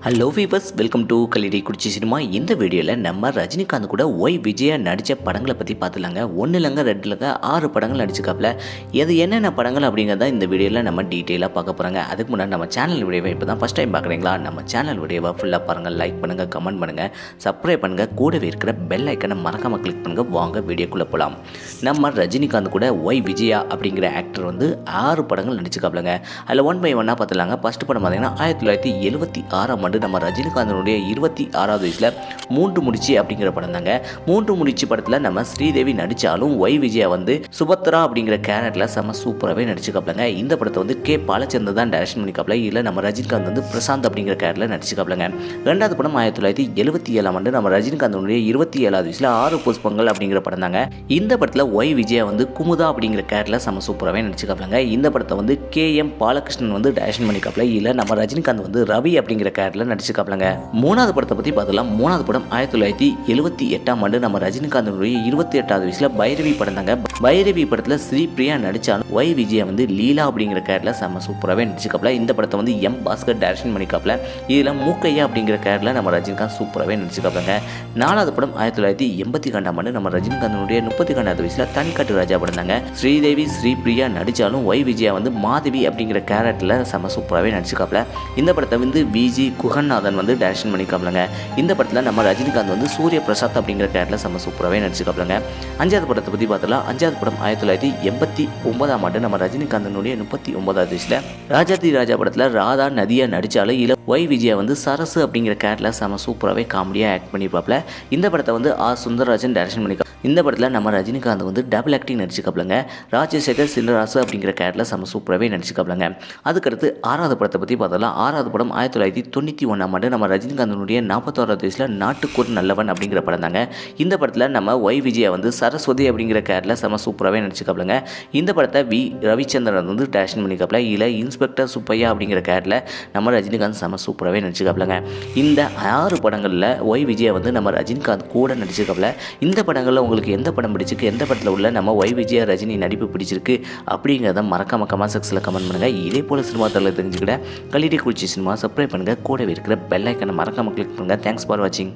Hello viewers, welcome to கலிடி குடிச்சி cinema. இந்த வீடியோவில் நம்ம ரஜினிகாந்த் கூட ஒய் விஜயா நடித்த படங்களை பற்றி பார்த்துலாங்க. 1 இல்லைங்க 2 இல்லைங்க 6 படங்கள் நடிச்சுக்காப்புல. எது என்னென்ன படங்கள் அப்படிங்கிறத இந்த வீடியோவில் நம்ம டீட்டெயிலாக பார்க்க போகிறாங்க. அதுக்கு முன்னாடி நம்ம சேனல் வீடியோவை இப்போ தான் ஃபஸ்ட் டைம் பார்க்குறீங்களா, நம்ம சேனல் வீடியோவை ஃபுல்லாக பாருங்கள், லைக் பண்ணுங்கள், கமெண்ட் பண்ணுங்கள், சப்ஸ்கிரைப் பண்ணுங்கள், கூடவே இருக்கிற பெல் ஐக்கனை மறக்காமல் கிளிக் பண்ணுங்கள். வாங்க வீடியோக்குள்ளே போகலாம். நம்ம ரஜினிகாந்த் கூட ஒய் விஜயா அப்படிங்கிற ஆக்டர் வந்து 6 படங்கள் நடிச்சுக்காப்புலங்க. அதில் 1 by 1 பார்த்துலாங்க. ஃபஸ்ட் படம் பார்த்தீங்கன்னா 1976 நம்ம ரஜினிகாந்தனுடைய 26வது வயசில் 3 முடிச்சு அப்படிங்கிற படம் தாங்க. 3 முடிச்சு படத்தில் நம்ம ஸ்ரீதேவி நடித்தாலும் ஒய் விஜயா வந்து சுபத்ரா அப்படிங்கிற கேரக்டரில் செம்ம சூப்பராகவே நடிச்சுக்காப்லங்க. இந்த படத்தை வந்து கே பாலச்சந்தர் தான் டைரக்ஷன் பண்ணிக்காப்ல. இல்லை நம்ம ரஜினிகாந்த் வந்து பிரசாந்த் அப்படிங்கிற கேரக்டரில் நடிச்சுக்காப்லங்க. 2வது படம் 1977 நம்ம ரஜினிகாந்தனுடைய 27வது வயசில் 6 புஷ்பங்கள் அப்படிங்கிற படம் தாங்க. இந்த படத்தில் ஒய் விஜயா வந்து குமுதா அப்படிங்கிற கேரக்டரில் செம்ம சூப்பராகவே நடிச்சுக்காப்லங்க. இந்த படத்தை வந்து KM பாலகிருஷ்ணன் வந்து டைரக்ஷன் பண்ணிக்காப்ல. இல்லை நம்ம ரஜினிகாந்த் வந்து ரவி அப்படிங்கிற கேரக்டரில் நடிச்சுக்காப்லங்க. 3வது படத்தை பற்றி பார்த்தலாம். 3வது படம் 1978 நம்ம ரஜினிகாந்தனுடைய 28வது வயசுல பைரவி படம் தாங்க. பைரவி படத்தில் ஸ்ரீபிரியா நடிச்சாலும் ஒய் விஜயா வந்து லீலா அப்படிங்கிற கேரக்டரில் செம்ம சூப்பராகவே நடிச்சுக்காப்ல. இந்த படத்தை வந்து M பாஸ்கர் டைரக்ஷன் பண்ணிக்காப்ல. இதில் மூக்கையா அப்படிங்கிற கேரக்டரில் நம்ம ரஜினிகாந்த் சூப்பராகவே நடிச்சுக்காப்லங்க. 4வது படம் 1982 நம்ம ரஜினிகாந்தனுடைய 32வது வயசுல தனிக்காட்டு ராஜா படம் தாங்க. ஸ்ரீதேவி ஸ்ரீபிரியா நடிச்சாலும் ஒய் விஜயா வந்து மாதவி அப்படிங்கிற கேரக்டரில் செம்ம சூப்பராகவே நடிச்சுக்காப்ல. இந்த படத்தை வந்து VG குகநாதன் வந்து டைரக்ஷன் பண்ணிக்காப்லங்க. இந்த படத்தில் நம்ம ரஜினிகாந்த் வந்து சூரிய பிரசாத் அப்படிங்கிற கேரக்டரில் செம்ம சூப்பராகவே நடிச்சுக்காப்லங்க. 5வது படத்தை பற்றி பார்த்தலாம். 5வது படம் 1989 நம்ம ரஜினிகாந்தனுடைய 39வது வயசில் ராஜாதி ராஜா படத்தில் ராதா நதியா நடித்தாலும் இல்லை ஒய் விஜயா வந்து சரசு அப்படிங்கிற கேரக்டரில் செம்ம சூப்பராகவே காமெடியாக ஆக்ட் பண்ணியிருப்பாப்ல. இந்த படத்தை வந்து சுந்தரராஜன் டைரக்ஷன் பண்ணிக்கா. இந்த படத்தில் நம்ம ரஜினிகாந்த் வந்து டபுள் ஆக்டிங் நடிச்சுக்காப்லங்க. ராஜசேகர் சின்னராசு அப்படிங்கிற கேரக்டரில் செம்ம சூப்பராகவே நடிச்சுக்காப்லங்க. அதுக்கடுத்து 6வது படத்தை பற்றி பார்த்தலாம். 6வது படம் 1991 நம்ம ரஜினிகாந்தனுடைய 41வது வயசில் நாட்டுக்கூர் நல்லவன் அப்படிங்கிற படம் தாங்க. இந்த படத்தில் நம்ம ஒய் விஜயா வந்து சரஸ்வதி அப்படிங்கிற கேரக்டரில் செம்ம சூப்பராகவே நடிச்சுக்காப்லங்க. இந்த படத்தை ரவிச்சந்திரன் வந்து டைரக்ஷன் பண்ணிக்காப்ல. இல்லை இன்ஸ்பெக்டர் சுப்பையா அப்படிங்கிற கேரக்டரில் நம்ம ரஜினிகாந்த் செம்ம சூப்பராகவே நடிச்சுக்காப்லங்க. இந்த 6 படங்களில் ஒய் விஜயா வந்து நம்ம ரஜினிகாந்த் கூட நடிச்சுக்காப்ல. இந்த படங்களில் உங்களுக்கு எந்த படம் பிடிச்சிருக்கு, எந்த படத்தில் உள்ள நம்ம ஒய் விஜயா ரஜினி நடிப்பு பிடிச்சிருக்கு அப்படிங்கிறத மறக்காம கமெண்ட் செக்ஷனில் கமெண்ட் பண்ணுங்கள். இதே போல் சினிமா தகவலை தெரிஞ்சுக்கிட்ட கலிடி குடிச்சி சினிமா சப்ஸ்கிரைப் பண்ணுங்கள். கூடவே இருக்கிற பெல் ஐக்கனை மறக்காம கிளிக் பண்ணுங்கள். தேங்க்ஸ் ஃபார் வாட்சிங்.